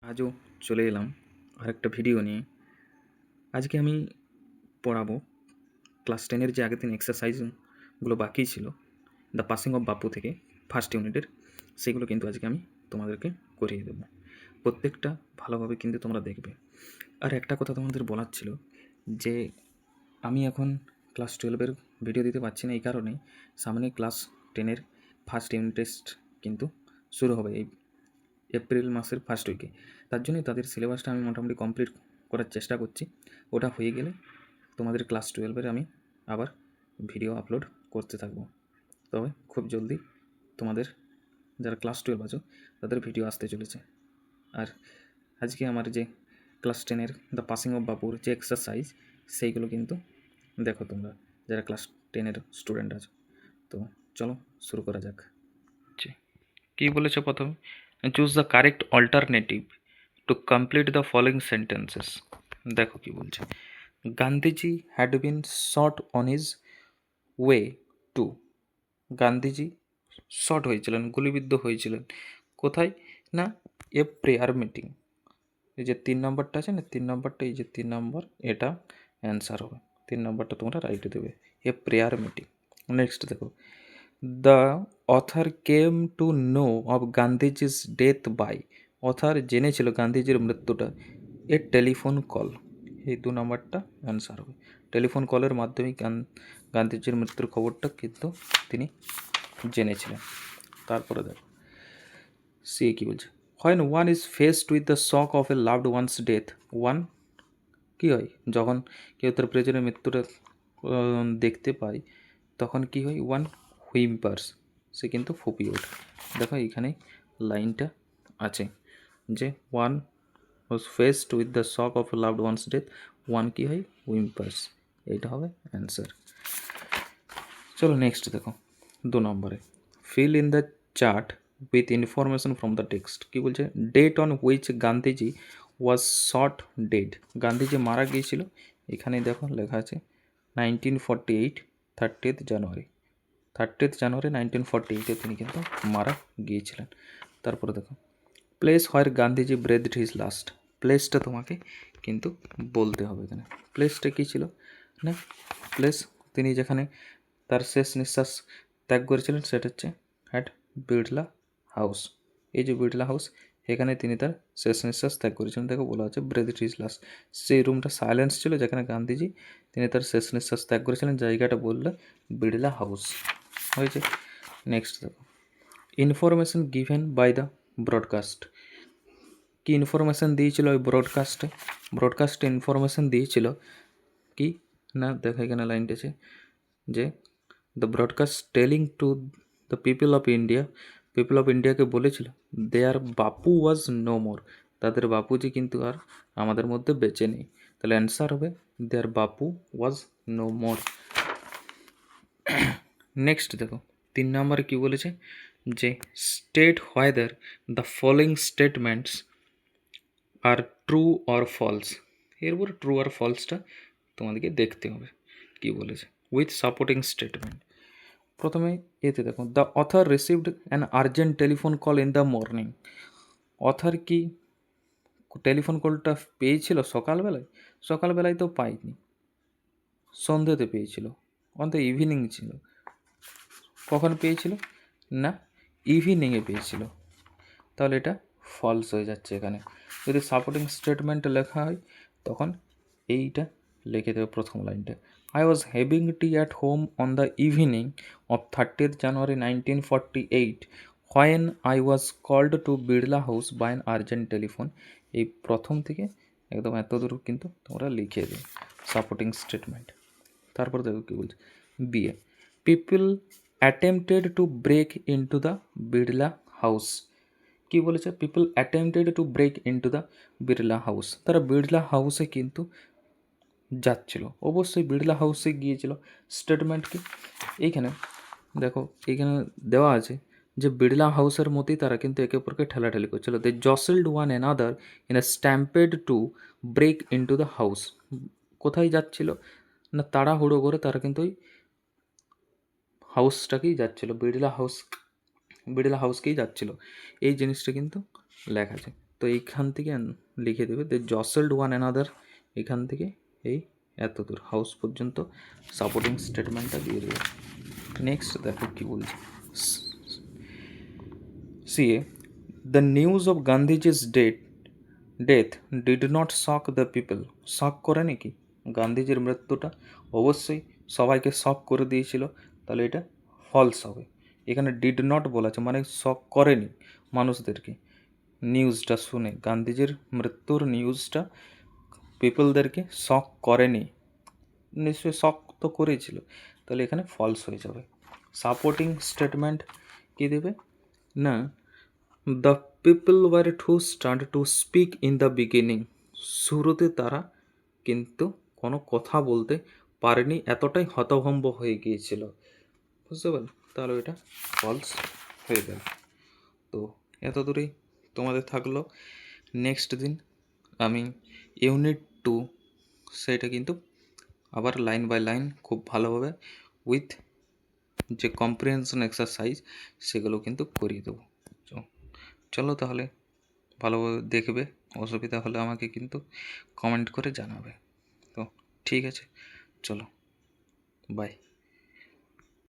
আজও চলে এলাম আরেকটা ভিডিও নিয়ে। আজকে আমি পড়াবো ক্লাস 10-এর যে আগের দিন এক্সারসাইজগুলো বাকি ছিল দ্য পাসিং অফ বাপু থেকে ফার্স্ট ইউনিটের, সেগুলো কিন্তু আজকে আমি তোমাদেরকে করিয়ে দেবো। প্রত্যেকটা ভালোভাবে কিন্তু তোমরা দেখবে। আর একটা কথা তোমাদের বলার ছিল যে আমি এখন ক্লাস 12-এর ভিডিও দিতে পারছি না, এই কারণেই সামনে ক্লাস 10-এর ফার্স্ট ইউনিট টেস্ট কিন্তু শুরু হবে এই এপ্রিল মাসের ফার্স্ট উইকে। তার জন্যই তাদের সিলেবাসটা আমি মোটামুটি কমপ্লিট করার চেষ্টা করছি। ওটা হয়ে গেলে তোমাদের ক্লাস 12-এর আমি আবার ভিডিও আপলোড করতে থাকবো। তবে খুব জলদি তোমাদের যারা ক্লাস 12 আছো তাদের ভিডিও আসতে চলেছে। আর আজকে আমার যে ক্লাস 10-এর দ্য পাসিং অফ বাপুর যে এক্সারসাইজ, সেইগুলো কিন্তু দেখো তোমরা যারা ক্লাস 10-এর স্টুডেন্ট আছো। তো চলো শুরু করা যাক। কী বলেছে প্রথমে? Choose the correct alternative to complete the following sentences. দেখো কি বলছে। Gandhiji had been shot on his way to. Gandhiji shot হয়েছিলেন, গুলিবিদ্ধ হয়েছিলেন কোথায়? না, এ প্রেয়ার মিটিং। এই যে 3 নম্বরটা আছে না, 3 নম্বরটা, এই যে 3 নম্বর, এটা অ্যান্সার হবে। 3 নম্বরটা তোমরা রাইটে দেবে, এ প্রেয়ার মিটিং। নেক্সট দেখো, the author came to know of Gandhiji's death by. Author জেনেছিল গান্ধীজির মৃত্যুটা এ টেলিফোন কল। এই 2 নম্বরটা অ্যান্সার হবে। টেলিফোন কলের মাধ্যমে গান্ধীজির মৃত্যুর খবরটা কিন্তু তিনি জেনেছিলেন। তারপরে দেখো সে কী বলছে। When one is faced with the shock of a loved one's death, one কী হয়? যখন কেউ তার প্রিয়জনের মৃত্যুটা দেখতে পায় তখন কি হয়? ওয়ান হুইম্পার্স, সে কিন্তু ফুপিয়ে ওঠে। দেখো এইখানে লাইনটা আছে যে one was faced with the shock of loved one's death, one কী হয়? হুইম্পার্স। এইটা হবে অ্যান্সার। চলো নেক্সট দেখো 2 নম্বরে, fill in the chart with information from the text. কী বলছে? Date on which Gandhiji was shot dead. Gandhiji মারা গিয়েছিল, এখানে দেখো লেখা আছে 1948 30th জানুয়ারি। 30th জানুয়ারি 1948 তিনি কিন্তু মারা গিয়েছিলেন। তারপরে দেখো, place where Gandhiji breathed his last. প্লেসটা তোমাকে কিন্তু বলতে হবে। এখানে প্লেসটা কী ছিল না? প্লেস তিনি যেখানে তার শেষ নিঃশ্বাস ত্যাগ করেছিলেন সেটা হচ্ছে অ্যাট বিড়লা হাউস। এই যে বিড়লা হাউস, এখানে তিনি তার শেষ নিঃশ্বাস ত্যাগ করেছিলেন। দেখো বলা হচ্ছে ব্রেথড হিজ লাস্ট। সেই রুমটা সাইলেন্স ছিল যেখানে গান্ধীজি তিনি তার শেষ নিঃশ্বাস ত্যাগ করেছিলেন, জায়গাটা বললে বিড়লা হাউস হয়েছে। নেক্সট দেখো, information given by the broadcast. কি ইনফরমেশান দিয়েছিল ওই ব্রডকাস্টে? ব্রডকাস্টে ইনফরমেশান দিয়েছিল কি না, দেখো এখানে লাইনটা আছে যে the broadcast telling to the people of India, people of ইন্ডিয়াকে বলেছিল দেয়ার বাপু ওয়াজ নো মোর, তাদের বাপুজি কিন্তু আর আমাদের মধ্যে বেঁচে নেই। তাহলে অ্যান্সার হবে দেয়ার বাপু ওয়াজ নো মোর। নেক্সট দেখো 3 নম্বরে কী বলেছে যে state whether the following statements are true or false. এরপর ট্রু আর ফলসটা তোমাদেরকে দেখতে হবে কী বলেছে উইথ সাপোর্টিং স্টেটমেন্ট। প্রথমে এতে দেখো, the other received an urgent telephone call in the morning. Other কি টেলিফোন কলটা পেয়েছিল সকালবেলায়? সকালবেলায় তো পাইনি, সন্ধ্যেতে পেয়েছিল, অন্ত ইভিনিং ছিল। কখন পেয়েছিল? না, ইভিনিংয়ে পেয়েছিল। তাহলে এটা ফলস হয়ে যাচ্ছে। এখানে যদি সাপোর্টিং স্টেটমেন্ট লেখা হয় তখন এইটা লিখে দেবে প্রথম লাইনটা, I was having tea at home on the evening of 30th January 1948 when I was called to Birla house by an urgent telephone. এই প্রথম থেকে একদম এত দূর কিন্তু তোমরা লিখে দেবে সাপোর্টিং স্টেটমেন্ট। তারপর দেখো কী বলছে, বিয়ে, people attempted to break into the Birla house. কী বলেছে? People attempted to break into the Birla house, তারা বিড়লা হাউসে কিন্তু যাচ্ছিল, অবশ্যই বিড়লা হাউসে গিয়েছিল। স্টেটমেন্ট কি? এইখানে দেখো, এইখানে দেওয়া আছে যে বিড়লা হাউসের মতোই তারা কিন্তু একে অপরকে ঠেলাঠেলি করছিল। They jostled one another in a stampede to break into the house. কোথায় যাচ্ছিল না, তাড়াহুড়ো করে তারা কিন্তু ওই হাউসটাকেই যাচ্ছিল, বিড়লা হাউসকেই যাচ্ছিল। এই জিনিসটা কিন্তু লেখা আছে। তো এইখান থেকে লিখে দেবে দে জসেলড ওয়ান অ্যানাদার, এখান থেকে এই এত দূর হাউস পর্যন্ত সাপোর্টিং স্টেটমেন্টটা দিয়ে দেবে। নেক্সট দেখো কী বলছে। সিএ the news of Gandhiji's death did not shock the people. Shock করে নাকি? গান্ধীজির মৃত্যুটা অবশ্যই সবাইকে শক করে দিয়েছিল, তাহলে এটা ফলস হবে। এখানে ডিড নট বলা আছে, মানে শক করেনি মানুষদেরকে। নিউজটা শুনে, গান্ধীজির মৃত্যুর নিউজটা পিপলদেরকে শক করেনি, নিশ্চয়ই শক তো করেছিল, তাহলে এখানে ফলস হয়ে যাবে। সাপোর্টিং স্টেটমেন্ট কী দেবে না, the people were to start to speak in the beginning. শুরুতে তারা কিন্তু কোনো কথা বলতে পারেনি, এতটাই হতভম্ব হয়ে গিয়েছিল। বুঝতে পারলে? তাহলে এটা ফলস হয়ে গেল। তো এত দূরেই তোমাদের থাকলো। নেক্সট দিন আমি ইউনিট 2 সেটা কিন্তু আবার লাইন বাই লাইন খুব ভালোভাবে উইথ যে কম্প্রিহেনশন এক্সারসাইজ সেগুলো কিন্তু করিয়ে দেবো। চলো তাহলে ভালোভাবে দেখবে, অসুবিধা হলে আমাকে কিন্তু কমেন্ট করে জানাবে। তো ঠিক আছে, চলো বাই।